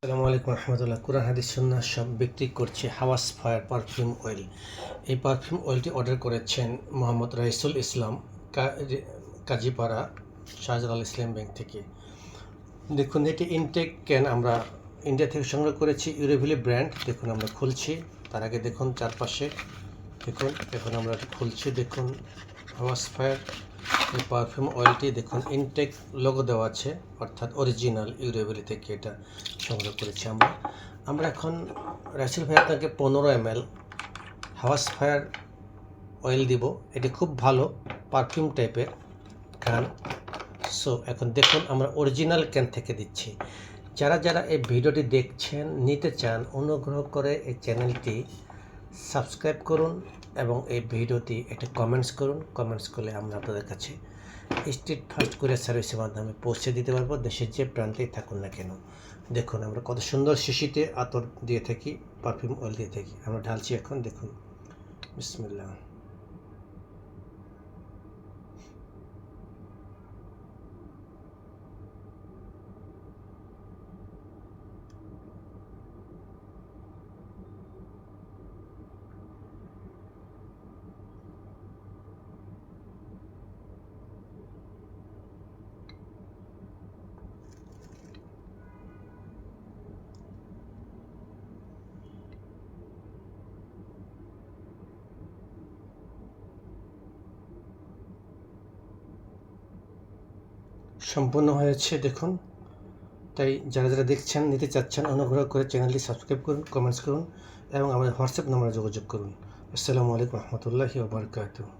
আসসালামু আলাইকুম রহমতুল্লাহ। কুরআন হাদিস সুন্নাহ সব বিক্রি করছে হাওয়াস ফায়ার পারফিউম অয়েল। এই পারফিউম অয়েলটি অর্ডার করেছেন মোহাম্মদ রাইসুল ইসলাম, কাজীপাড়া, শাহজালাল ইসলাম ব্যাংক থেকে। দেখুন, এটি ইনটেক ক্যান আমরা ইন্ডিয়া থেকে সংগ্রহ করেছি, ইউরোভ্যালি ব্র্যান্ড। দেখুন, আমরা খুলছি। তার আগে দেখুন চারপাশে, দেখুন এখন আমরা খুলছি। দেখুন, হাওয়াস ফায়ার এই পারফিউম অয়েলটি দেখুন, ইনটেক লোগো দেওয়া আছে, অর্থাৎ অরিজিনাল ইউরোভ্যালি থেকে এটা সংগ্রহ করেছি আমরা এখন রাইসুল ভাই আপনাকে 15 ml হাওয়াস ফায়ার অয়েল দিব। এটি খুব ভালো পারফিউম টাইপের ক্যান। সো এখন দেখুন, আমরা অরিজিনাল ক্যান থেকে দিচ্ছি। যারা এই ভিডিওটি দেখছেন, নিতে চান, অনুগ্রহ করে এই চ্যানেলটি সাবস্ক্রাইব করুন এবং এই ভিডিওটি একটা কমেন্টস করুন। কমেন্টস করলে আমরা আপনাদের কাছে স্ট্রিট ফাস্ট কুরিয়ার সার্ভিসের মাধ্যমে পৌঁছে দিতে পারবো, দেশের যে প্রান্তেই থাকুন না কেন। দেখুন, আমরা কত সুন্দর শিশিতে আতর দিয়ে থাকি, পারফিউম অয়েল দিয়ে থাকি। আমরা ঢালছি এখন, দেখুন, বিসমিল্লাহ। সম্পূর্ণ হয়েছে দেখুন। তাই যারা দেখছেন, নিতে চাচ্ছেন, অনুগ্রহ করে চ্যানেলটি সাবস্ক্রাইব করুন, কমেন্টস করুন এবং আমাদের হোয়াটসঅ্যাপ নম্বরে যোগাযোগ করুন। আসসালামু আলাইকুম রহমতুল্লাহি ওয়া বারাকাতুহু।